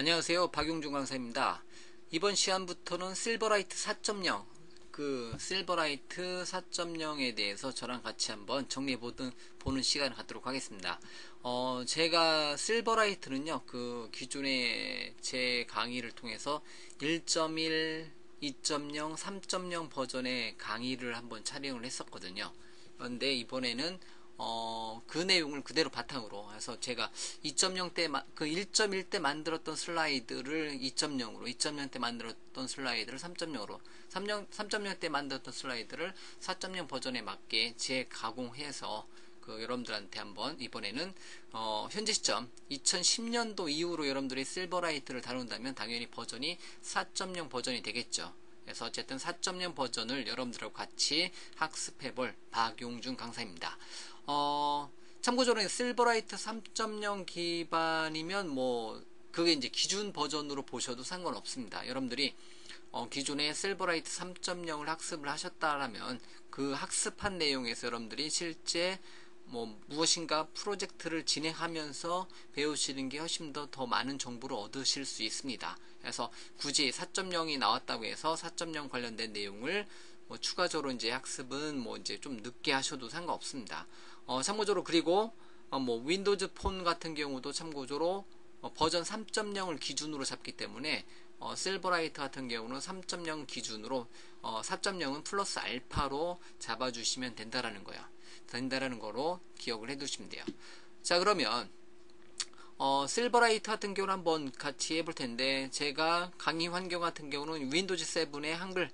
안녕하세요. 박용준 강사입니다. 이번 시간부터는 실버라이트 4.0 실버라이트 4.0에 대해서 저랑 같이 한번 보는 시간을 갖도록 하겠습니다. 제가 실버라이트는요, 기존에 제 강의를 통해서 1.1, 2.0, 3.0 버전의 강의를 한번 촬영을 했었거든요. 그런데 이번에는 그 내용을 그대로 바탕으로 해서 제가 2.0 때, 1.1 때 만들었던 슬라이드를 2.0으로, 2.0 때 만들었던 슬라이드를 3.0으로, 3.0 때 만들었던 슬라이드를 4.0 버전에 맞게 재가공해서 여러분들한테 한번 이번에는 현재 시점 2010년도 이후로 여러분들이 실버라이트를 다룬다면 당연히 버전이 4.0 버전이 되겠죠. 그래서 어쨌든 4.0 버전을 여러분들하고 같이 학습해볼 박용준 강사입니다. 참고적으로 실버라이트 3.0 기반이면 그게 이제 기준 버전으로 보셔도 상관없습니다. 여러분들이 기존에 실버라이트 3.0을 학습을 하셨다라면 그 학습한 내용에서 여러분들이 실제 무엇인가 프로젝트를 진행하면서 배우시는 게 훨씬 더 많은 정보를 얻으실 수 있습니다. 그래서 굳이 4.0이 나왔다고 해서 4.0 관련된 내용을 추가적으로 이제 학습은 이제 좀 늦게 하셔도 상관없습니다. 참고적으로 그리고 윈도우즈 폰 같은 경우도 참고적으로 버전 3.0을 기준으로 잡기 때문에 실버라이트 같은 경우는 3.0 기준으로 4.0은 플러스 알파로 잡아주시면 된다라는 거로 기억을 해두시면 돼요. 자, 그러면 실버라이트 같은 경우는 한번 같이 해볼 텐데, 제가 강의 환경 같은 경우는 윈도우즈 7의 한글,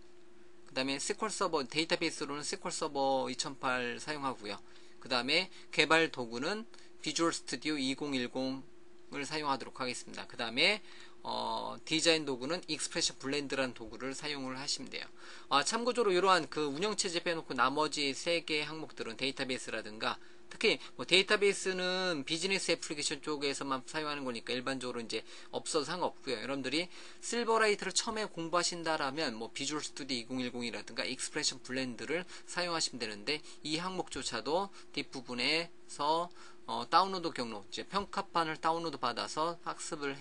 그 다음에 SQL 서버, 데이터베이스로는 SQL 서버 2008 사용하고요. 그 다음에 개발 도구는 비주얼 스튜디오 2010을 사용하도록 하겠습니다. 그 다음에 디자인 도구는 익스프레션 블렌드라는 도구를 사용을 하시면 돼요. 참고적으로 이러한 운영체제 빼놓고 나머지 3개의 항목들은 데이터베이스라든가, 특히 데이터베이스는 비즈니스 애플리케이션 쪽에서만 사용하는 거니까 일반적으로 이제 없어도 상관없고요. 여러분들이 실버라이트를 처음에 공부하신다라면 비주얼 스튜디오 2010이라든가 익스프레션 블렌드를 사용하시면 되는데, 이 항목조차도 뒷부분에서 다운로드 경로, 이제 평가판을 다운로드 받아서 학습을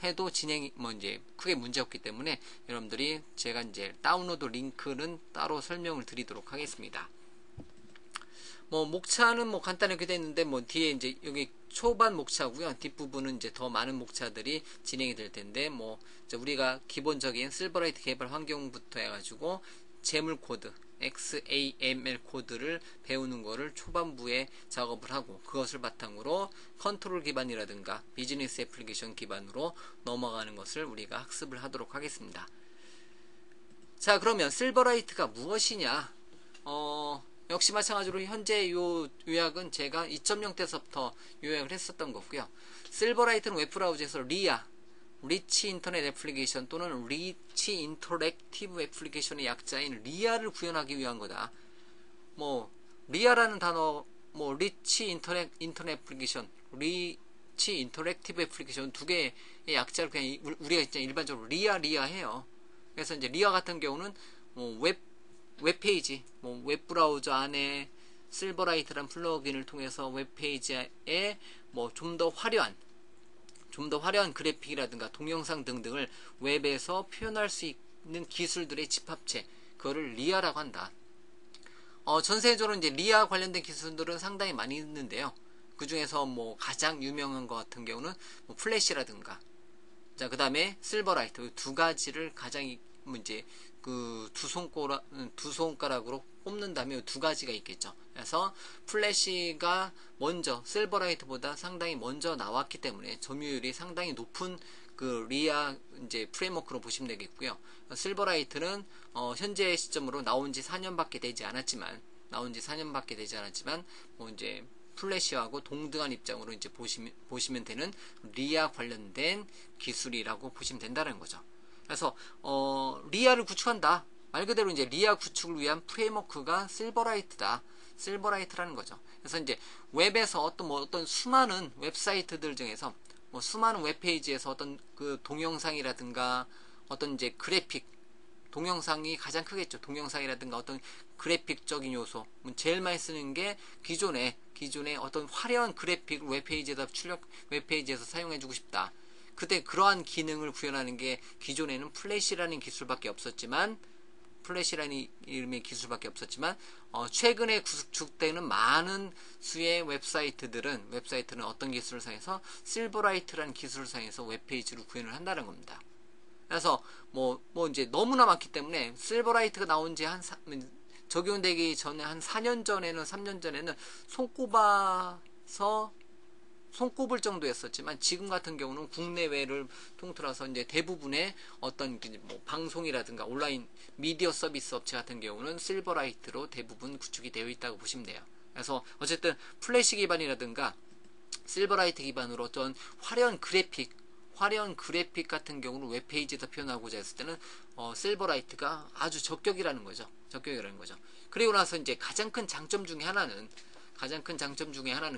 해도 진행이 이제 크게 문제 없기 때문에 여러분들이 제가 이제 다운로드 링크는 따로 설명을 드리도록 하겠습니다. 목차는 간단하게 되어 있는데, 뒤에 이제 여기 초반 목차고요. 뒷부분은 이제 더 많은 목차들이 진행이 될 텐데, 우리가 기본적인 실버라이트 개발 환경부터 해가지고 재물 코드, XAML 코드를 배우는 거를 초반부에 작업을 하고, 그것을 바탕으로 컨트롤 기반이라든가 비즈니스 애플리케이션 기반으로 넘어가는 것을 우리가 학습을 하도록 하겠습니다. 자, 그러면 실버라이트가 무엇이냐? 역시 마찬가지로 현재 요 요약은 제가 2.0 때서부터 요약을 했었던 거고요. 실버라이트는 웹브라우저에서 리치 인터넷 애플리케이션 또는 리치 인터랙티브 애플리케이션의 약자인 리아를 구현하기 위한 거다. 리아라는 단어, 리치 인터넷 애플리케이션, 리치 인터랙티브 애플리케이션 두 개의 약자를 그냥 우리가 진짜 일반적으로 리아 해요. 그래서 이제 리아 같은 경우는 웹페이지, 웹브라우저 안에 실버라이트란 플러그인을 통해서 웹페이지에 좀 더 화려한 그래픽이라든가 동영상 등등을 웹에서 표현할 수 있는 기술들의 집합체, 그거를 리아라고 한다. 전 세계적으로 이제 리아 관련된 기술들은 상당히 많이 있는데요. 그 중에서 가장 유명한 것 같은 경우는 플래시라든가, 자, 그 다음에 실버라이트, 두 가지를 가장 이제 두 손가락으로 꼽는다면 두 가지가 있겠죠. 그래서 플래시가 먼저 실버라이트보다 상당히 먼저 나왔기 때문에 점유율이 상당히 높은 리아 이제 프레임워크로 보시면 되겠고요. 실버라이트는 현재 시점으로 나온 지 4년밖에 되지 않았지만 이제 플래시하고 동등한 입장으로 이제 보시면 되는 리아 관련된 기술이라고 보시면 된다는 거죠. 그래서 리아를 구축한다. 말 그대로 이제 리아 구축을 위한 프레임워크가 실버라이트라는 거죠. 그래서 이제 웹에서 어떤 수많은 웹사이트들 중에서 수많은 웹페이지에서 어떤 동영상이라든가 어떤 이제 그래픽, 동영상이 가장 크겠죠. 동영상이라든가 어떤 그래픽적인 요소, 제일 많이 쓰는 게 기존에 어떤 화려한 그래픽을 웹페이지에서 사용해주고 싶다. 그때 그러한 기능을 구현하는 게 기존에는 플래시라는 기술밖에 없었지만 플래시라는 이름의 기술밖에 없었지만 최근에 구축되는 많은 수의 웹사이트는 어떤 기술을 사용해서 실버라이트라는 기술을 사용해서 웹페이지를 구현을 한다는 겁니다. 그래서 뭐 이제 너무나 많기 때문에 실버라이트가 나온 지 적용되기 전에 한 4년 전에는 3년 전에는 손꼽을 정도였었지만 지금 같은 경우는 국내외를 통틀어서 이제 대부분의 어떤 뭐 방송이라든가 온라인 미디어 서비스 업체 같은 경우는 실버라이트로 대부분 구축이 되어 있다고 보시면 돼요. 그래서 어쨌든 플래시 기반이라든가 실버라이트 기반으로 어떤 화려한 그래픽 같은 경우는 웹페이지에서 표현하고자 했을 때는 실버라이트가 아주 적격이라는 거죠. 그리고 나서 이제 가장 큰 장점 중에 하나는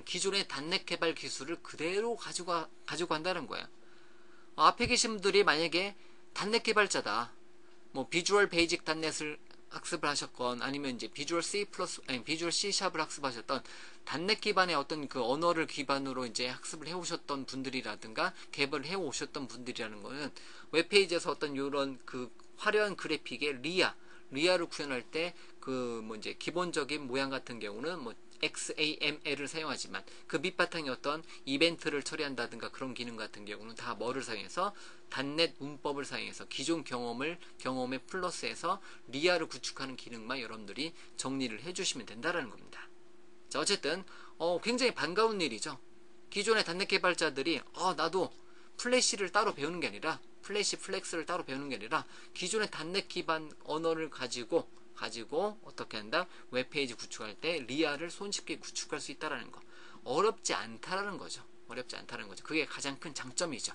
기존의 단넷 개발 기술을 그대로 가지고 간다는 거예요. 앞에 계신 분들이 만약에 단넷 개발자다, 뭐 비주얼 베이직 단넷을 학습을 하셨건 아니면 이제 비주얼 C 샵을 학습하셨던 단넷 기반의 어떤 그 언어를 기반으로 이제 학습을 해오셨던 분들이라든가 개발을 해오셨던 분들이라는 거는 웹페이지에서 어떤 이런 그 화려한 그래픽의 리아를 구현할 때 그 뭐 이제 기본적인 모양 같은 경우는 뭐 XAML을 사용하지만 그 밑바탕에 어떤 이벤트를 처리한다든가 그런 기능 같은 경우는 다 뭐를 사용해서 단넷 문법을 사용해서 기존 경험에 플러스해서 리아를 구축하는 기능만 여러분들이 정리를 해주시면 된다라는 겁니다. 자, 어쨌든 굉장히 반가운 일이죠. 기존의 단넷 개발자들이 나도 플래시를 따로 배우는 게 아니라 플렉스를 따로 배우는 게 아니라 기존의 단넷 기반 언어를 가지고 어떻게 한다? 웹페이지 구축할 때 리아를 손쉽게 구축할 수 있다는 거. 어렵지 않다는 거죠. 그게 가장 큰 장점이죠.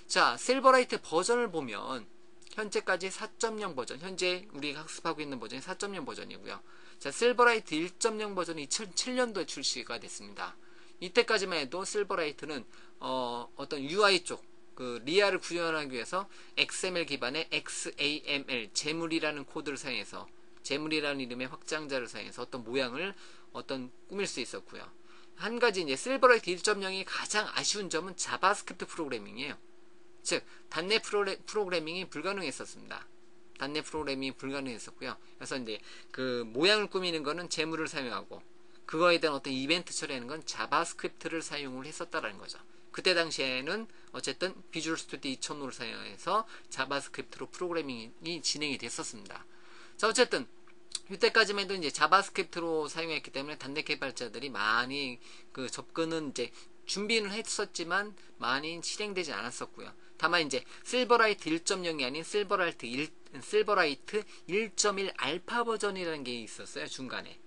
자, 실버라이트 버전을 보면 현재까지 4.0 버전, 현재 우리가 학습하고 있는 버전이 4.0 버전이고요. 자, 실버라이트 1.0 버전이 2007년도에 출시가 됐습니다. 이때까지만 해도 실버라이트는 어떤 UI 쪽 그 리아를 구현하기 위해서 XML 기반의 XAML 재물이라는 코드를 사용해서 재물이라는 이름의 확장자를 사용해서 어떤 모양을 꾸밀 수 있었고요. 한 가지 이제 실버라이트 1.0이 가장 아쉬운 점은 자바스크립트 프로그래밍이에요. 즉 단넷 프로그래밍이 불가능했었습니다. 그래서 이제 그 모양을 꾸미는 거는 재물을 사용하고 그거에 대한 어떤 이벤트 처리하는 건 자바스크립트를 사용을 했었다라는 거죠. 그때 당시에는 어쨌든 비주얼 스튜디오 2000호를 사용해서 자바스크립트로 프로그래밍이 진행이 됐었습니다. 자, 어쨌든 이때까지만 해도 이제 자바스크립트로 사용했기 때문에 단넷 개발자들이 많이 그 접근은 이제 준비는 했었지만 많이 실행되지 않았었고요. 다만 이제 실버라이트 1.0이 아닌 실버라이트 1.1 알파 버전이라는 게 있었어요. 중간에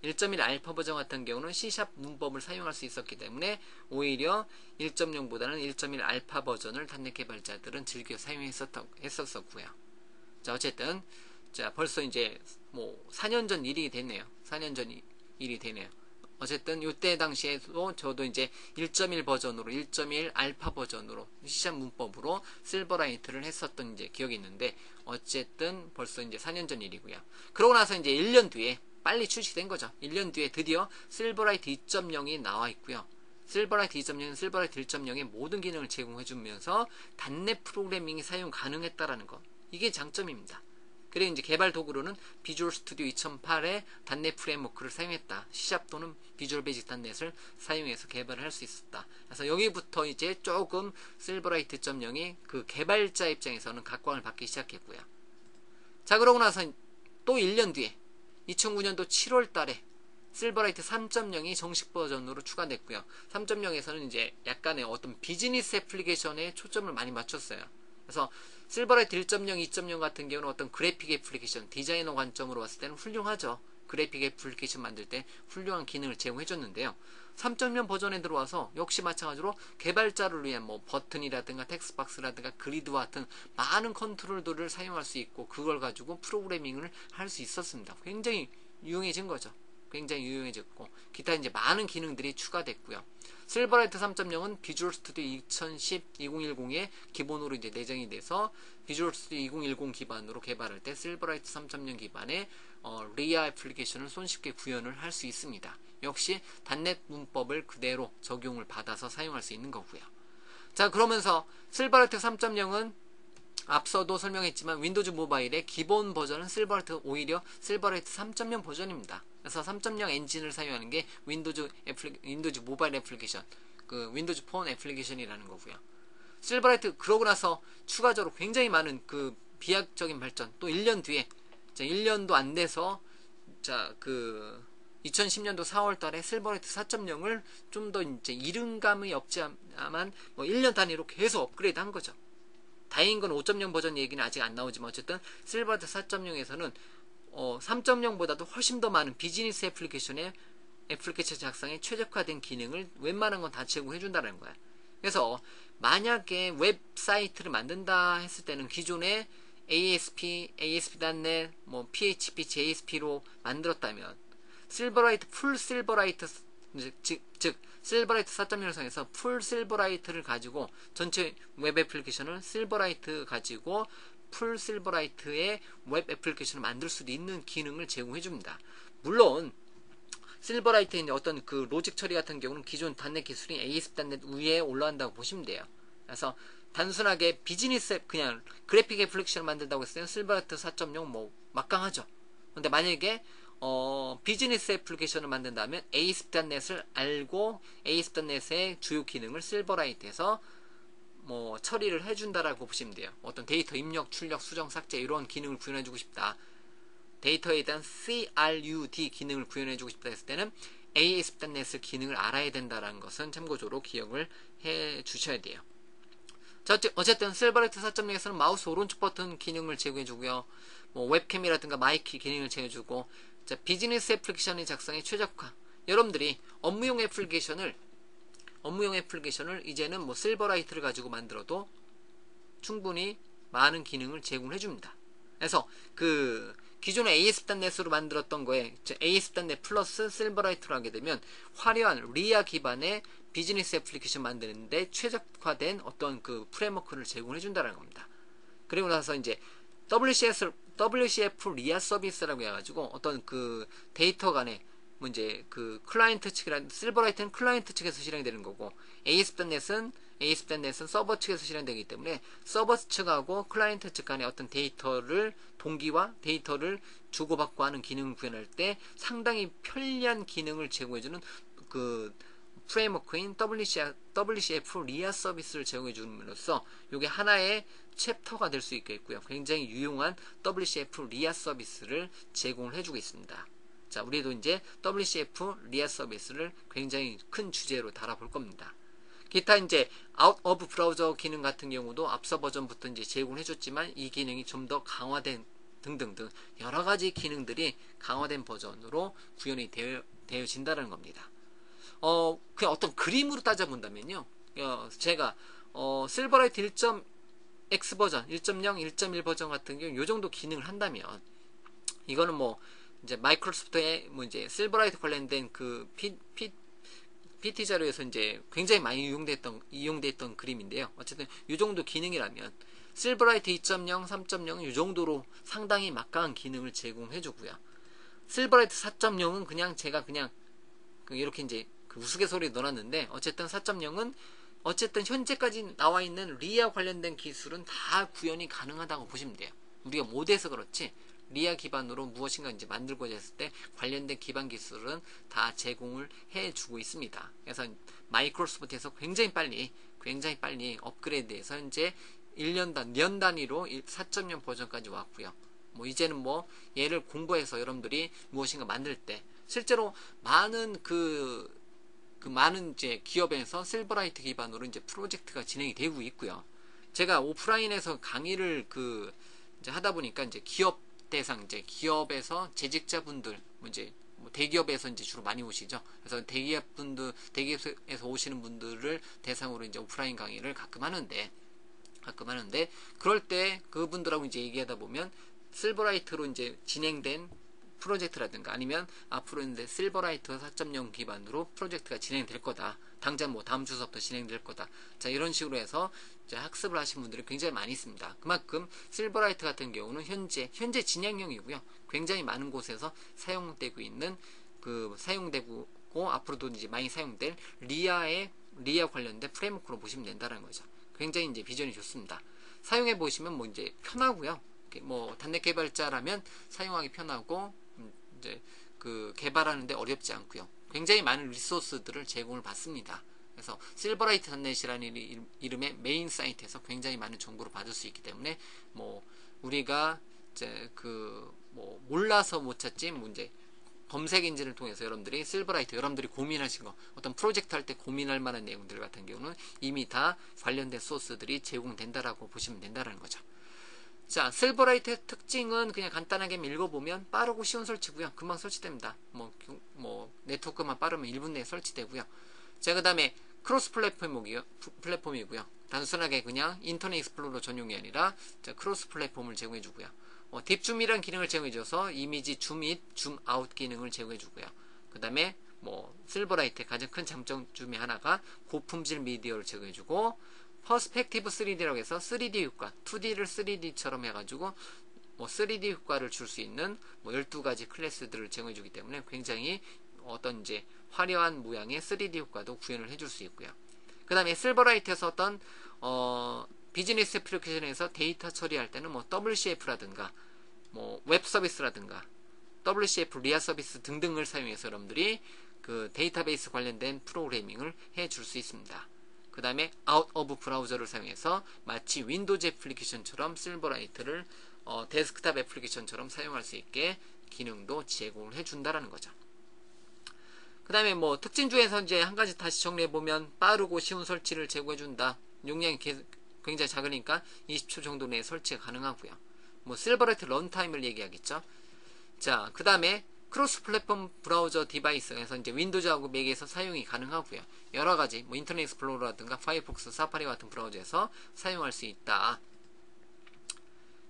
1.1 알파 버전 같은 경우는 C샵 문법을 사용할 수 있었기 때문에 오히려 1.0보다는 1.1 알파 버전을 단넷 개발자들은 즐겨 사용했었고요. 자, 어쨌든 자, 벌써 이제 뭐 4년 전 일이 됐네요. 어쨌든 이때 당시에도 저도 이제 1.1 버전으로 1.1 알파 버전으로 C샵 문법으로 실버라이트를 했었던 이제 기억이 있는데 어쨌든 벌써 이제 4년 전 일이고요. 그러고 나서 이제 1년 뒤에 빨리 출시된 거죠. 1년 뒤에 드디어 실버라이트 2.0이 나와 있고요. 실버라이트 2.0은 실버라이트 1.0의 모든 기능을 제공해주면서 단넷 프로그래밍이 사용 가능했다라는 거. 이게 장점입니다. 그리고 이제 개발 도구로는 비주얼 스튜디오 2008의 단넷 프레임워크를 사용했다. C샵 또는 비주얼 베이직 단넷을 사용해서 개발을 할 수 있었다. 그래서 여기부터 이제 조금 실버라이트 1.0이 그 개발자 입장에서는 각광을 받기 시작했고요. 자, 그러고 나서 또 1년 뒤에 2009년도 7월 달에 실버라이트 3.0이 정식 버전으로 추가됐고요. 3.0에서는 이제 약간의 어떤 비즈니스 애플리케이션에 초점을 많이 맞췄어요. 그래서 실버라이트 1.0, 2.0 같은 경우는 어떤 그래픽 애플리케이션, 디자이너 관점으로 봤을 때는 훌륭하죠. 그래픽 애플리케이션 만들 때 훌륭한 기능을 제공해줬는데요. 3.0 버전에 들어와서 역시 마찬가지로 개발자를 위한 뭐 버튼이라든가 텍스트박스라든가 그리드와 같은 많은 컨트롤들을 사용할 수 있고 그걸 가지고 프로그래밍을 할 수 있었습니다. 굉장히 유용해진 거죠. 굉장히 유용해졌고 기타 이제 많은 기능들이 추가됐고요. 실버라이트 3.0은 비주얼 스튜디오 2010, 2010에 기본으로 이제 내정이 돼서 비주얼 스튜디오 2010 기반으로 개발할 때 실버라이트 3.0 기반의 리아 애플리케이션을 손쉽게 구현을 할 수 있습니다. 역시 단넷 문법을 그대로 적용을 받아서 사용할 수 있는 거고요. 자, 그러면서 실버라이트 3.0은 앞서도 설명했지만 윈도우즈 모바일의 기본 버전은 실버라이트, 오히려 실버라이트 3.0 버전입니다. 그래서 3.0 엔진을 사용하는 게 윈도우즈 모바일 애플리케이션, 그 윈도우즈 폰 애플리케이션이라는 거고요. 실버라이트 그러고 나서 추가적으로 굉장히 많은 그 비약적인 발전, 또 1년 뒤에, 자, 1년도 안 돼서, 자, 그 2010년도 4월 달에 실버라이트 4.0을 좀 더 이제 이른감이 없지만 뭐 1년 단위로 계속 업그레이드 한 거죠. 다행인 건 5.0 버전 얘기는 아직 안 나오지만 어쨌든 실버라이트 4.0에서는 3.0보다도 훨씬 더 많은 비즈니스 애플리케이션 작성에 최적화된 기능을 웬만한 건 다 제공해 준다는 거야. 그래서 만약에 웹사이트를 만든다 했을 때는 기존에 ASP, ASP.NET, 뭐 PHP, JSP로 만들었다면 실버라이트, 풀 실버라이트, 즉 실버라이트 4.0을 사용해서 풀 실버라이트를 가지고 전체 웹 애플리케이션을 실버라이트 가지고 풀 실버라이트의 웹 애플리케이션을 만들 수도 있는 기능을 제공해 줍니다. 물론 실버라이트의 어떤 그 로직 처리 같은 경우는 기존 .NET 기술이 ASP.NET 위에 올라간다고 보시면 돼요. 그래서 단순하게 비즈니스 앱, 그냥 그래픽 애플리케이션을 만든다고 했을 때는 실버라이트 4.0 뭐 막강하죠. 근데 만약에 비즈니스 애플리케이션을 만든다면 ASP.NET을 알고 ASP.NET의 주요 기능을 실버라이트에서 뭐 처리를 해준다라고 보시면 돼요. 어떤 데이터 입력, 출력, 수정, 삭제 이런 기능을 구현해주고 싶다. 데이터에 대한 CRUD 기능을 구현해주고 싶다 했을 때는 ASP.NET 기능을 알아야 된다는 것은 참고적으로 기억을 해 주셔야 돼요. 자, 어쨌든 실버라이트 4.0에서는 마우스 오른쪽 버튼 기능을 제공해주고요. 뭐 웹캠이라든가 마이크 기능을 제공해주고, 자, 비즈니스 애플리케이션의 작성에 최적화. 여러분들이 업무용 애플리케이션을 이제는 뭐 실버라이트를 가지고 만들어도 충분히 많은 기능을 제공해줍니다. 그래서 그 기존의 ASP.NET으로 만들었던 거에 ASP.NET 플러스 실버라이트로 하게 되면 화려한 리아 기반의 비즈니스 애플리케이션 만드는데 최적화된 어떤 그 프레임워크를 제공해 준다는 겁니다. 그리고 나서 이제 WCF 리아 서비스라고 해가지고 어떤 그 데이터 간에 뭐 이제 그 클라이언트 측이란 실버라이트는 클라이언트 측에서 실행되는 거고 ASP.NET은 서버 측에서 실행되기 때문에 서버 측하고 클라이언트 측 간의 어떤 데이터를 동기와 데이터를 주고받고 하는 기능을 구현할 때 상당히 편리한 기능을 제공해주는 그 프레임워크인 WCF 리아 서비스를 제공해 줌으로써 이게 하나의 챕터가 될 수 있겠고요. 굉장히 유용한 WCF 리아 서비스를 제공을 해주고 있습니다. 자, 우리도 이제 WCF 리아 서비스를 굉장히 큰 주제로 다뤄볼 겁니다. 기타 이제 아웃 오브 브라우저 기능 같은 경우도 앞서 버전부터 이제 제공을 해줬지만 이 기능이 좀 더 강화된 등등등 여러 가지 기능들이 강화된 버전으로 구현이 되어진다는 겁니다. 그냥 어떤 그림으로 따져본다면요. 제가 실버라이트 1.x 버전, 1.0, 1.1 버전 같은 경우 요 정도 기능을 한다면 이거는 뭐 이제 마이크로소프트의 뭐 이제 실버라이트 관련된 그 PT 자료에서 이제 굉장히 많이 이용됐던 그림인데요. 어쨌든 이 정도 기능이라면 실버라이트 2.0, 3.0은 이 정도로 상당히 막강한 기능을 제공해주고요. 실버라이트 4.0은 그냥 제가 그냥 이렇게 이제 그 우스갯소리 넣어놨는데 어쨌든 4.0은 어쨌든 현재까지 나와 있는 리아 관련된 기술은 다 구현이 가능하다고 보시면 돼요. 우리가 못해서 그렇지 리아 기반으로 무엇인가 이제 만들고자 했을 때 관련된 기반 기술은 다 제공을 해주고 있습니다. 그래서 마이크로소프트에서 굉장히 빨리 업그레이드해서 현재 년 단위로 4.0 버전까지 왔고요. 뭐 이제는 뭐 얘를 공부해서 여러분들이 무엇인가 만들 때 실제로 많은 많은 이제 기업에서 실버라이트 기반으로 이제 프로젝트가 진행이 되고 있고요. 제가 오프라인에서 강의를 이제 하다 보니까 이제 기업 대상 이제 기업에서 재직자분들 이제 뭐 대기업에서 이제 주로 많이 오시죠. 그래서 대기업에서 오시는 분들을 대상으로 이제 오프라인 강의를 가끔 하는데 그럴 때 그분들하고 이제 얘기하다 보면 실버라이트로 이제 진행된 프로젝트라든가 아니면 앞으로 이제 실버라이트 4.0 기반으로 프로젝트가 진행될 거다. 당장 뭐 다음 주서부터 진행될 거다. 자, 이런 식으로 해서 이제 학습을 하신 분들이 굉장히 많이 있습니다. 그만큼 실버라이트 같은 경우는 현재 진행형이고요. 굉장히 많은 곳에서 사용되고 있는 사용되고 앞으로도 이제 많이 사용될 리아의 리아 관련된 프레임워크로 보시면 된다는 거죠. 굉장히 이제 비전이 좋습니다. 사용해 보시면 뭐 이제 편하고요. 뭐 단넷 개발자라면 사용하기 편하고 이제 그 개발하는데 어렵지 않고요. 굉장히 많은 리소스들을 제공을 받습니다. 그래서 실버라이트 단넷이라는 이름의 메인 사이트에서 굉장히 많은 정보를 받을 수 있기 때문에 뭐 우리가 이제 그 뭐 몰라서 못 찾지 뭐 이제 검색 엔진을 통해서 여러분들이 실버라이트 여러분들이 고민하신 거 어떤 프로젝트 할 때 고민할 만한 내용들 같은 경우는 이미 다 관련된 소스들이 제공된다라고 보시면 된다는 거죠. 자, 실버라이트의 특징은 그냥 간단하게 읽어보면 빠르고 쉬운 설치고요. 금방 설치됩니다. 뭐 네트워크만 빠르면 1분 내에 설치되고요. 자, 그 다음에 크로스 플랫폼이고요. 단순하게 그냥 인터넷 익스플로러 전용이 아니라 크로스 플랫폼을 제공해주고요. 딥줌이란 기능을 제공해줘서 이미지 줌 인, 줌 아웃 기능을 제공해주고요. 그 다음에 뭐 실버라이트의 가장 큰 장점 중에 하나가 고품질 미디어를 제공해주고 퍼스펙티브 3D라고 해서 3D 효과, 2D를 3D처럼 해가지고 뭐 3D 효과를 줄 수 있는 뭐 12가지 클래스들을 제공해주기 때문에 굉장히 어떤 이제 화려한 모양의 3D 효과도 구현을 해줄 수 있고요. 그 다음에 실버라이트에서 어떤 비즈니스 애플리케이션에서 데이터 처리할 때는 뭐 WCF라든가 뭐 웹 서비스라든가 WCF 리아 서비스 등등을 사용해서 여러분들이 그 데이터베이스 관련된 프로그래밍을 해줄 수 있습니다. 그 다음에 아웃 오브 브라우저를 사용해서 마치 윈도우즈 애플리케이션처럼 실버라이트를 데스크탑 애플리케이션처럼 사용할 수 있게 기능도 제공을 해준다라는 거죠. 그 다음에 뭐 특징 중에서 이제 한 가지 다시 정리해보면 빠르고 쉬운 설치를 제공해준다. 용량이 굉장히 작으니까 20초 정도 내에 설치가 가능하고요. 뭐 실버라이트 런타임을 얘기하겠죠. 자, 그 다음에 크로스 플랫폼 브라우저 디바이스에서 이제 윈도우즈하고 맥에서 사용이 가능하고요. 여러 가지 뭐 인터넷 익스플로러라든가 파이어폭스, 사파리 같은 브라우저에서 사용할 수 있다.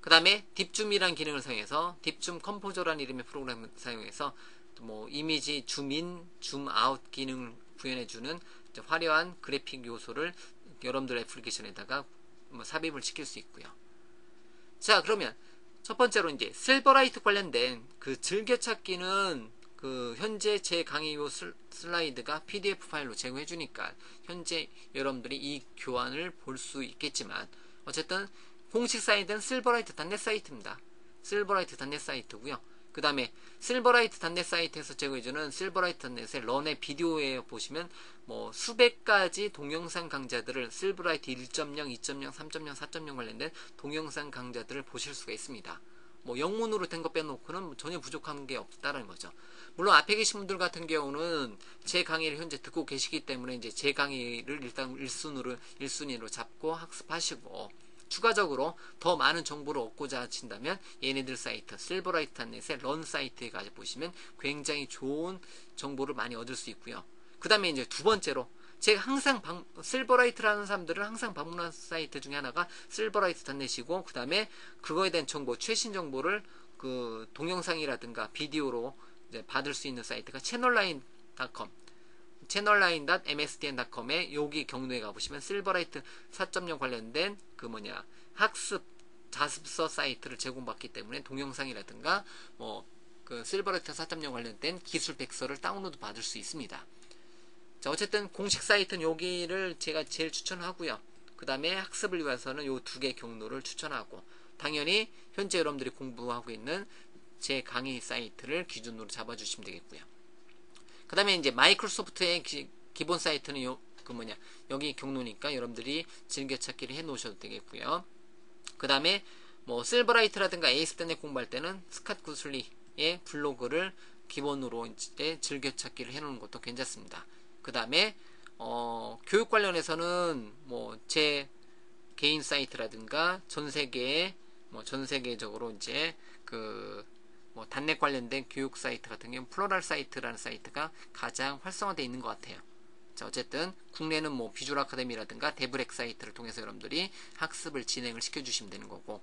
그 다음에 딥줌이라는 기능을 사용해서 딥줌 컴포저라는 이름의 프로그램을 사용해서 뭐 이미지 줌인, 줌아웃 기능을 구현해주는 화려한 그래픽 요소를 여러분들 애플리케이션에다가 뭐 삽입을 시킬 수 있고요. 자, 그러면 첫 번째로 이제 실버라이트 관련된 그 즐겨찾기는 그 현재 제 강의요 슬라이드가 PDF 파일로 제공해 주니까 현재 여러분들이 이 교환을 볼 수 있겠지만 어쨌든 공식 사이트는 실버라이트 단넷 사이트입니다. 실버라이트 단넷 사이트고요. 그 다음에 실버라이트 단넷 사이트에서 제공해주는 실버라이트 단넷의 런의 비디오에 보시면 뭐 수백 가지 동영상 강좌들을 실버라이트 1.0, 2.0, 3.0, 4.0 관련된 동영상 강좌들을 보실 수가 있습니다. 뭐 영문으로 된 거 빼놓고는 전혀 부족한 게 없다는 거죠. 물론 앞에 계신 분들 같은 경우는 제 강의를 현재 듣고 계시기 때문에 이제 제 강의를 일단 1순위로 잡고 학습하시고 추가적으로 더 많은 정보를 얻고자 하신다면 얘네들 사이트 실버라이트 단넷의 런 사이트에 가서 보시면 굉장히 좋은 정보를 많이 얻을 수 있고요. 그 다음에 이제 두 번째로 제가 항상 실버라이트라는 사람들은 항상 방문하는 사이트 중에 하나가 실버라이트 단넷이고 그 다음에 그거에 대한 정보 최신 정보를 그 동영상이라든가 비디오로 이제 받을 수 있는 사이트가 채널라인.com 채널라인.msdn.com에 여기 경로에 가보시면 실버라이트 4.0 관련된 그 학습 자습서 사이트를 제공받기 때문에 동영상이라든가 뭐 그 실버라이트 4.0 관련된 기술 백서를 다운로드 받을 수 있습니다. 자, 어쨌든 공식 사이트는 여기를 제가 제일 추천하고요. 그 다음에 학습을 위해서는 요 두 개 경로를 추천하고 당연히 현재 여러분들이 공부하고 있는 제 강의 사이트를 기준으로 잡아주시면 되겠고요. 그 다음에 이제 마이크로소프트의 기본 사이트는 여기 경로니까 여러분들이 즐겨찾기를 해 놓으셔도 되겠고요. 그 다음에 뭐 실버라이트라든가 에이스단넷 공부할 때는 스캇 구슬리의 블로그를 기본으로 이제 즐겨찾기를 해 놓는 것도 괜찮습니다. 그 다음에 교육 관련해서는 뭐 제 개인 사이트라든가 전 세계적으로 이제 뭐 단넷 관련된 교육 사이트 같은 경우는 플로럴 사이트라는 사이트가 가장 활성화되어 있는 것 같아요. 자, 어쨌든 국내는 뭐 비주얼 아카데미라든가 데브렉 사이트를 통해서 여러분들이 학습을 진행을 시켜주시면 되는 거고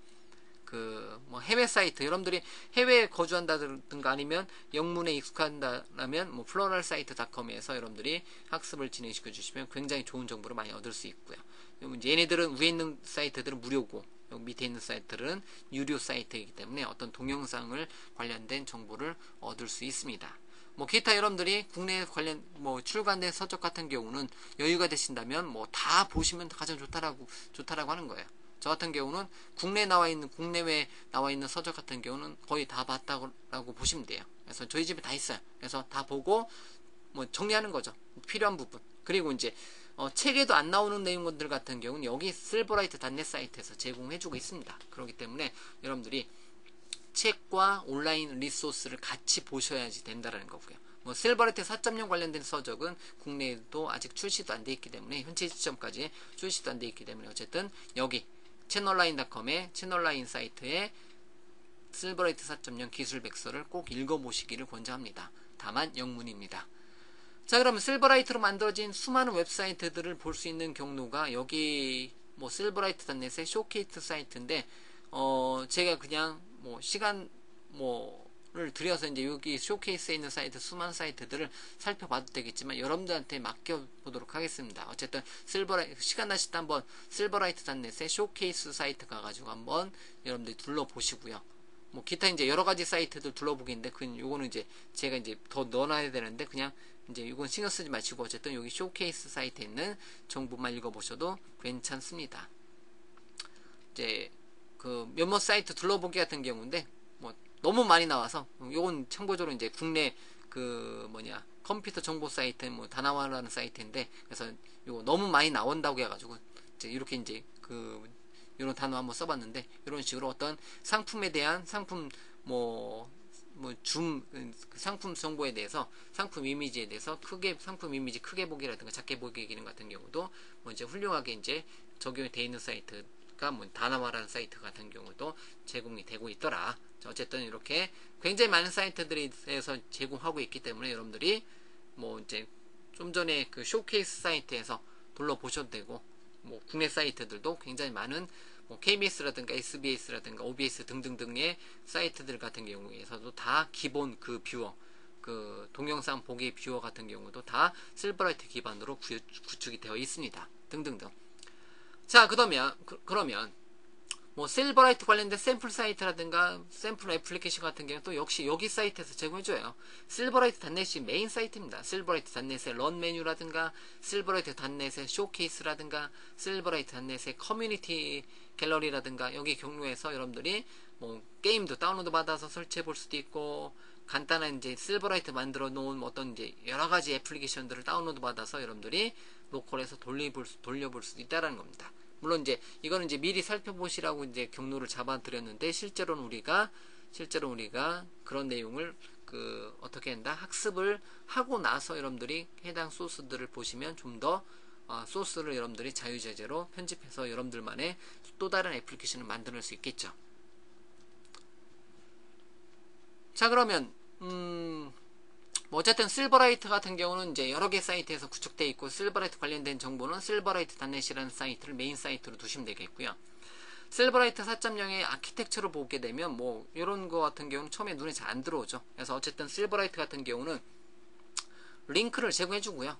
뭐 해외 사이트 여러분들이 해외에 거주한다든가 아니면 영문에 익숙한다면 뭐 플로럴 사이트.com에서 여러분들이 학습을 진행시켜 주시면 굉장히 좋은 정보를 많이 얻을 수 있고요. 얘네들은 위에 있는 사이트들은 무료고 여기 밑에 있는 사이트들은 유료 사이트이기 때문에 어떤 동영상을 관련된 정보를 얻을 수 있습니다. 뭐 기타 여러분들이 국내 관련 뭐 출간된 서적 같은 경우는 여유가 되신다면 뭐 다 보시면 가장 좋다라고 하는 거예요. 저 같은 경우는 국내외 나와 있는 서적 같은 경우는 거의 다 봤다고 보시면 돼요. 그래서 저희 집에 다 있어요. 그래서 다 보고 뭐 정리하는 거죠. 필요한 부분. 그리고 이제 책에도 안 나오는 내용들 같은 경우는 여기 실버라이트.net 사이트에서 제공해주고 있습니다. 그렇기 때문에 여러분들이 책과 온라인 리소스를 같이 보셔야지 된다는 거고요. 뭐 실버라이트 4.0 관련된 서적은 국내에도 아직 출시도 안 돼 있기 때문에 현재 시점까지 출시도 안 돼 있기 때문에 어쨌든 여기 채널라인.com의 채널라인 사이트에 실버라이트 4.0 기술 백서를 꼭 읽어보시기를 권장합니다. 다만 영문입니다. 자, 그러면 실버라이트로 만들어진 수많은 웹사이트들을 볼 수 있는 경로가 여기 뭐 실버라이트.net의 쇼케이스 사이트인데 제가 그냥 뭐 시간 뭐를 들여서 이제 여기 쇼케이스에 있는 사이트 수많은 사이트들을 살펴봐도 되겠지만 여러분들한테 맡겨보도록 하겠습니다. 어쨌든 시간 나실 때 한번 실버라이트.net의 쇼케이스 사이트 가가지고 한번 여러분들이 둘러보시고요. 뭐 기타 이제 여러 가지 사이트들 둘러보기인데 요거는 이제 제가 이제 더 넣어놔야 되는데 그냥 이제 이건 신경 쓰지 마시고 어쨌든 여기 쇼케이스 사이트에 있는 정보만 읽어보셔도 괜찮습니다. 이제 그 몇몇 사이트 둘러보기 같은 경우인데 뭐 너무 많이 나와서 요건 참고적으로 이제 국내 그 컴퓨터 정보 사이트 뭐 다나와라는 사이트인데 그래서 요거 너무 많이 나온다고 해가지고 이제 이렇게 이제 이런 단어 한번 써봤는데 이런 식으로 어떤 상품에 대한 상품 상품 정보에 대해서 상품 이미지에 대해서 상품 이미지 크게 보기라든가 작게 보기 기능 같은 경우도 뭐 이제 훌륭하게 이제 적용이 되어 있는 사이트가 뭐 다나와라는 사이트 같은 경우도 제공이 되고 있더라. 어쨌든 이렇게 굉장히 많은 사이트들에 대해서 제공하고 있기 때문에 여러분들이 뭐 이제 좀 전에 그 쇼케이스 사이트에서 둘러보셔도 되고 뭐 국내 사이트들도 굉장히 많은 뭐 KBS라든가 SBS라든가 OBS 등등등의 사이트들 같은 경우에서도 다 기본 그 뷰어 그 동영상 보기 뷰어 같은 경우도 다 실버라이트 기반으로 구축이 되어 있습니다. 등등등. 자, 그러면 뭐 실버라이트 관련된 샘플 사이트라든가 샘플 애플리케이션 같은 경우는 또 역시 여기 사이트에서 제공해줘요. 실버라이트.net이 메인 사이트입니다. 실버라이트.net의 런 메뉴라든가 실버라이트.net의 쇼케이스라든가 실버라이트.net의 커뮤니티 갤러리라든가 여기 경로에서 여러분들이 뭐 게임도 다운로드 받아서 설치해 볼 수도 있고 간단한 이제 실버라이트 만들어 놓은 어떤 이제 여러 가지 애플리케이션들을 다운로드 받아서 여러분들이 로컬에서 돌려볼 수도 있다라는 겁니다. 물론 이제 이거는 이제 미리 살펴보시라고 이제 경로를 잡아드렸는데 실제로는 우리가 그런 내용을 어떻게 한다 학습을 하고 나서 여러분들이 해당 소스들을 보시면 좀 더 소스를 여러분들이 자유자재로 편집해서 여러분들만의 또 다른 애플리케이션을 만들 수 있겠죠. 자, 그러면 뭐 어쨌든 실버라이트 같은 경우는 이제 여러 개 사이트에서 구축되어 있고 실버라이트 관련된 정보는 실버라이트.net이라는 사이트를 메인 사이트로 두시면 되겠고요. 실버라이트 4.0의 아키텍처를 보게 되면 뭐 이런 거 같은 경우는 처음에 눈에 잘 안 들어오죠. 그래서 어쨌든 실버라이트 같은 경우는 링크를 제공해 주고요.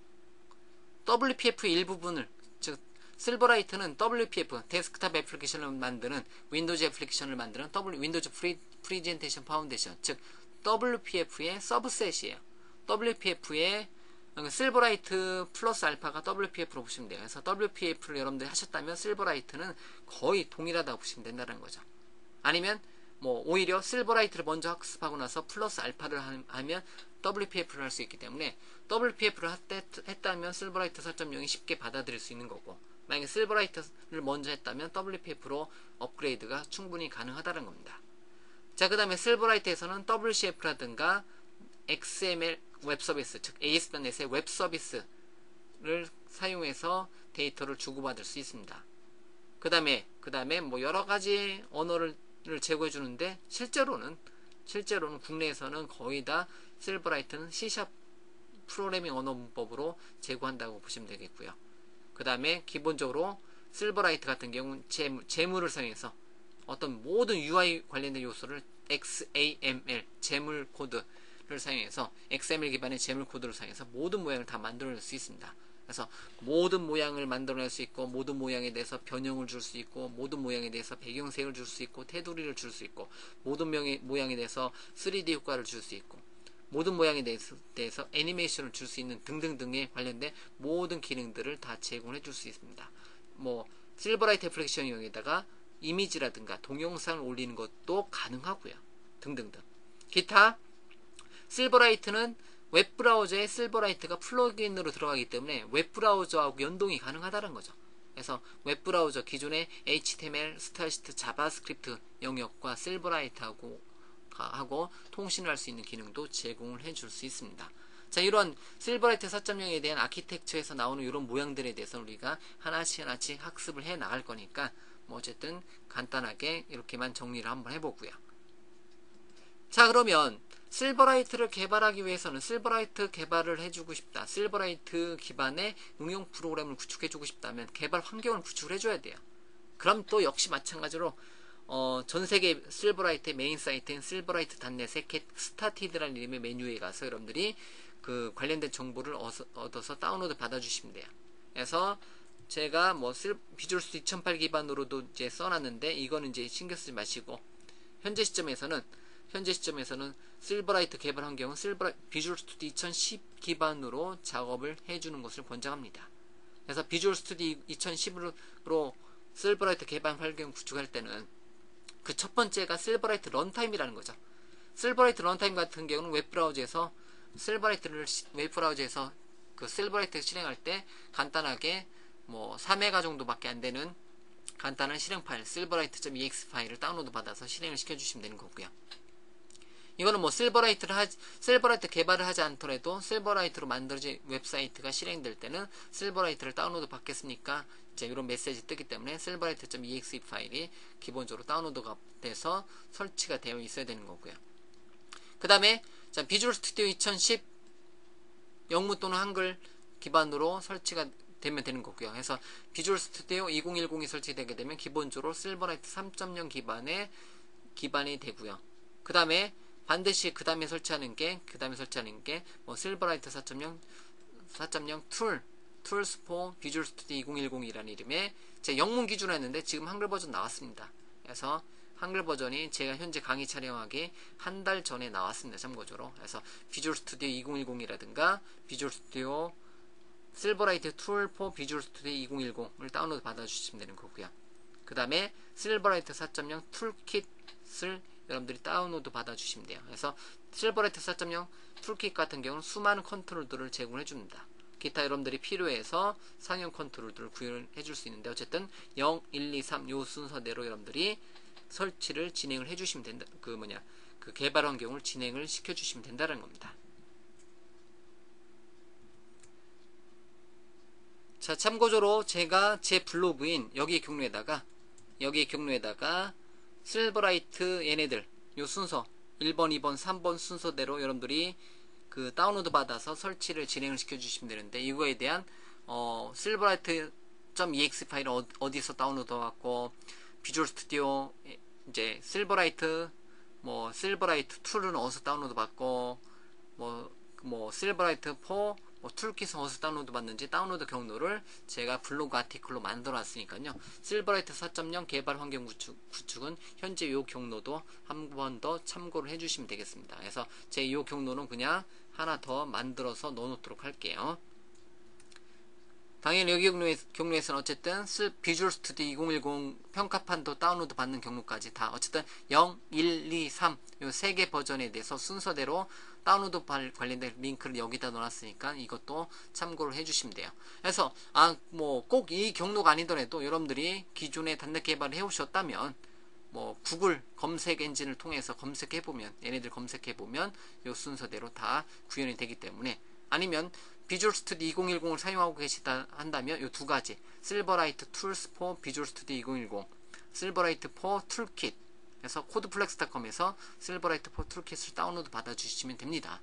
WPF의 일부분을 즉 실버라이트는 WPF 데스크탑 애플리케이션을 만드는 윈도우즈 애플리케이션을 만드는 윈도우즈 프리젠테이션 파운데이션 즉 WPF의 서브셋이에요. WPF의 실버라이트 플러스 알파가 WPF로 보시면 돼요. 그래서 WPF를 여러분들이 하셨다면 실버라이트는 거의 동일하다고 보시면 된다는 거죠. 아니면 뭐 오히려 실버라이트를 먼저 학습하고 나서 플러스 알파를 하면 WPF를 할 수 있기 때문에 WPF를 했다면 실버라이트 4.0이 쉽게 받아들일 수 있는 거고 만약에 실버라이트를 먼저 했다면 WPF로 업그레이드가 충분히 가능하다는 겁니다. 자, 그 다음에 실버라이트에서는 WCF라든가 XML 웹서비스 즉 ASP.NET의 웹서비스를 사용해서 데이터를 주고받을 수 있습니다. 그 다음에 뭐 여러가지 언어를 제공해 주는데 실제로는 국내에서는 거의 다 실버라이트는 C# 프로그래밍 언어 문법으로 제공한다고 보시면 되겠고요. 그 다음에 기본적으로 실버라이트 같은 경우는 재물을 사용해서 어떤 모든 UI 관련된 요소를 XAML 재물 코드를 사용해서 XML 기반의 재물 코드를 사용해서 모든 모양을 다 만들어낼 수 있습니다. 그래서 모든 모양을 만들어낼 수 있고 모든 모양에 대해서 변형을 줄 수 있고 모든 모양에 대해서 배경색을 줄 수 있고 테두리를 줄 수 있고 모든 모양에 대해서 3D 효과를 줄 수 있고 모든 모양에 대해서 애니메이션을 줄 수 있는 등등등에 관련된 모든 기능들을 다 제공해 줄 수 있습니다. 뭐 실버라이트 애플리케이션 이용에다가 이미지라든가 동영상을 올리는 것도 가능하고요. 등등등. 기타 실버라이트는 웹브라우저에 실버라이트가 플러그인으로 들어가기 때문에 웹브라우저하고 연동이 가능하다는 거죠. 그래서 웹브라우저 기존의 HTML, 스타일시트, 자바스크립트 영역과 실버라이트하고 통신을 할 수 있는 기능도 제공을 해줄 수 있습니다. 자, 이런 실버라이트 4.0에 대한 아키텍처에서 나오는 이런 모양들에 대해서 우리가 하나씩 학습을 해 나갈 거니까 뭐 어쨌든 간단하게 이렇게만 정리를 한번 해보고요. 자, 그러면 실버라이트를 개발하기 위해서는 실버라이트 개발을 해주고 싶다. 실버라이트 기반의 응용 프로그램을 구축해주고 싶다면 개발 환경을 구축을 해줘야 돼요. 그럼 또 역시 마찬가지로 전세계 실버라이트의 메인 사이트인 silverlight.net의 get started라는 이름의 메뉴에 가서 여러분들이 그 관련된 정보를 얻어서 다운로드 받아주시면 돼요. 그래서 제가 뭐 비주얼 스튜디오 2008 기반으로도 이제 써놨는데 이거는 이제 신경 쓰지 마시고 현재 시점에서는 실버라이트 개발 환경은 비주얼 스튜디오 2010 기반으로 작업을 해주는 것을 권장합니다. 그래서 비주얼 스튜디오 2010으로 실버라이트 개발 환경 구축할 때는 그 첫 번째가 실버라이트 런타임이라는 거죠. 실버라이트 런타임 같은 경우는 웹브라우저에서 그 실버라이트 실행할 때 간단하게 뭐 3메가 정도밖에 안 되는 간단한 실행 파일 silverlight.exe 파일을 다운로드 받아서 실행을 시켜주시면 되는 거고요. 이거는 뭐 실버라이트 개발을 하지 않더라도 실버라이트로 만들어진 웹사이트가 실행될 때는 실버라이트를 다운로드 받겠으니까 이제 이런 메시지 뜨기 때문에 silverlight.exe 파일이 기본적으로 다운로드가 돼서 설치가 되어 있어야 되는 거고요. 그 다음에 비주얼 스튜디오 2010 영문 또는 한글 기반으로 설치가 되면 되는 거고요. 그래서 비주얼 스튜디오 2010이 설치되게 되면 기본적으로 실버라이트 3.0 기반이 되고요. 그 다음에 반드시 그 다음에 설치하는 게 뭐 실버라이트 4.0 Tools for Visual Studio 2010이라는 이름의 제 영문 기준으로 했는데 지금 한글 버전 나왔습니다. 그래서 한글 버전이 제가 현재 강의 촬영하기 한 달 전에 나왔습니다. 참고적으로. 그래서 비주얼 스튜디오 2010이라든가 비주얼 스튜디오 실버라이트 툴 포 비주얼 스튜디오 2010을 다운로드 받아주시면 되는 거고요. 그 다음에 실버라이트 4.0 툴킷을 여러분들이 다운로드 받아주시면 돼요. 그래서 실버라이트 4.0 툴킷 같은 경우는 수많은 컨트롤들을 제공해 줍니다. 기타 여러분들이 필요해서 상용 컨트롤들을 구현해 줄 수 있는데 어쨌든 0, 1, 2, 3 요 순서대로 여러분들이 설치를 진행을 해주시면 된다. 그 개발 환경을 진행을 시켜주시면 된다는 겁니다. 자, 참고적으로 제가 제 블로그인 여기 경로에다가 실버라이트 얘네들 요 순서 1번, 2번, 3번 순서대로 여러분들이 그 다운로드 받아서 설치를 진행을 시켜주시면 되는데 이거에 대한 silverlight.exe 파일은 어디서 다운로드 받고 비주얼 스튜디오 이제 실버라이트 툴은 어디서 다운로드 받고 실버라이트 4 툴킷은 어디서 다운로드 받는지 다운로드 경로를 제가 블로그 아티클로 만들어 놨으니까요. 실버라이트 4.0 개발 환경 구축은 현재 요 경로도 한 번 더 참고를 해주시면 되겠습니다. 그래서 제 요 경로는 그냥 하나 더 만들어서 넣어놓도록 할게요. 당연히 여기 경로에서는 어쨌든 비주얼 스튜디오 2010 평가판도 다운로드 받는 경로까지 다 어쨌든 0, 1, 2, 3 요 3개 버전에 대해서 순서대로 다운로드 관련된 링크를 여기다 넣어놨으니까 이것도 참고를 해주시면 돼요. 그래서 꼭 이 경로가 아니더라도 여러분들이 기존에 단넷 개발을 해오셨다면 구글 검색 엔진을 통해서 얘네들 검색해보면 요 순서대로 다 구현이 되기 때문에 아니면 비주얼 스튜디오 2010을 사용하고 계시다 한다면 요 두 가지 실버라이트 툴스 포 비주얼 스튜디오 2010 실버라이트 포 툴킷 그래서 코드플렉스.com에서 실버라이트 포 툴킷을 다운로드 받아주시면 됩니다.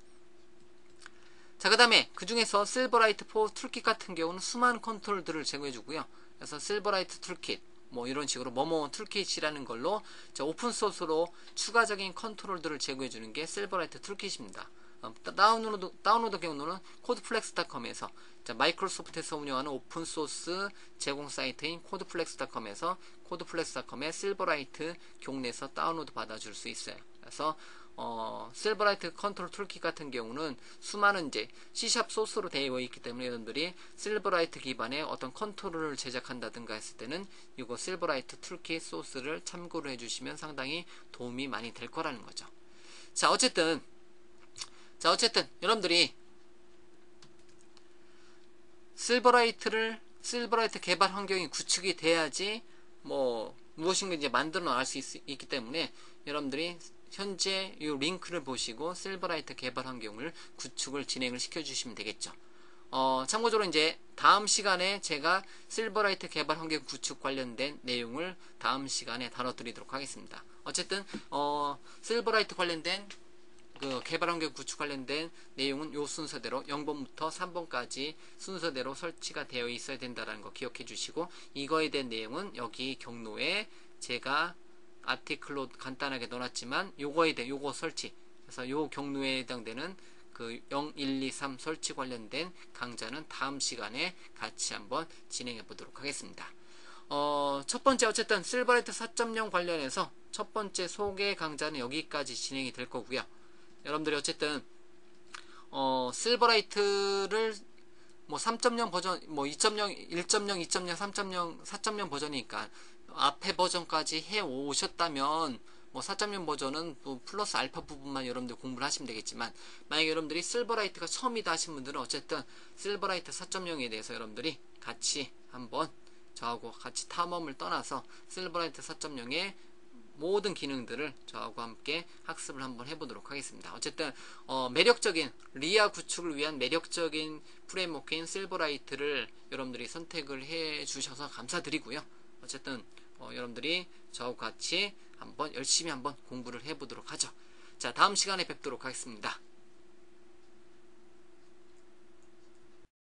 자, 그 다음에 그 중에서 실버라이트 포 툴킷 같은 경우는 수많은 컨트롤들을 제공해주고요. 그래서 실버라이트 툴킷 이런 식으로 툴킷이라는 걸로 오픈소스로 추가적인 컨트롤들을 제공해주는 게 실버라이트 툴킷입니다. 다운로드 경우는 코드플렉스.com에서 마이크로소프트에서 운영하는 오픈소스 제공 사이트인 코드플렉스.com에서 코드플렉스.com의 실버라이트 경로에서 다운로드 받아줄 수 있어요. 그래서 실버라이트 컨트롤 툴킷 같은 경우는 수많은 이제 C# 소스로 되어 있기 때문에 여러분들이 실버라이트 기반의 어떤 컨트롤을 제작한다든가 했을 때는 이거 실버라이트 툴킷 소스를 참고를 해주시면 상당히 도움이 많이 될 거라는 거죠. 자, 어쨌든 여러분들이 실버라이트 개발 환경이 구축이 돼야지 무엇인가 이제 만들어 나갈 수 있기 때문에 여러분들이 현재 이 링크를 보시고 실버라이트 개발 환경을 구축을 진행을 시켜주시면 되겠죠. 참고적으로 이제 다음 시간에 제가 실버라이트 개발 환경 구축 관련된 내용을 다음 시간에 다뤄드리도록 하겠습니다. 어쨌든 실버라이트 관련된 그 개발 환경 구축 관련된 내용은 요 순서대로 0번부터 3번까지 순서대로 설치가 되어 있어야 된다는 거 기억해 주시고, 이거에 대한 내용은 여기 경로에 제가 아티클로 간단하게 넣어놨지만 요거 설치, 그래서 요 경로에 해당되는 그 0, 1, 2, 3 설치 관련된 강좌는 다음 시간에 같이 한번 진행해 보도록 하겠습니다. 첫 번째 어쨌든 실버라이트 4.0 관련해서 첫 번째 소개 강좌는 여기까지 진행이 될 거고요. 여러분들이 어쨌든 실버라이트를 3.0 버전 2.0, 1.0, 2.0, 3.0, 4.0 버전이니까 앞에 버전까지 해 오셨다면 4.0 버전은 플러스 알파 부분만 여러분들 공부를 하시면 되겠지만, 만약에 여러분들이 실버라이트가 처음이다 하신 분들은 어쨌든 실버라이트 4.0에 대해서 여러분들이 같이 한번 저하고 같이 탐험을 떠나서 실버라이트 4.0의 모든 기능들을 저하고 함께 학습을 한번 해보도록 하겠습니다. 어쨌든 매력적인 리아 구축을 위한 매력적인 프레임워크인 실버라이트를 여러분들이 선택을 해 주셔서 감사드리고요. 어쨌든 여러분들이 저하고 같이 한번 열심히 한번 공부를 해보도록 하죠. 자, 다음 시간에 뵙도록 하겠습니다.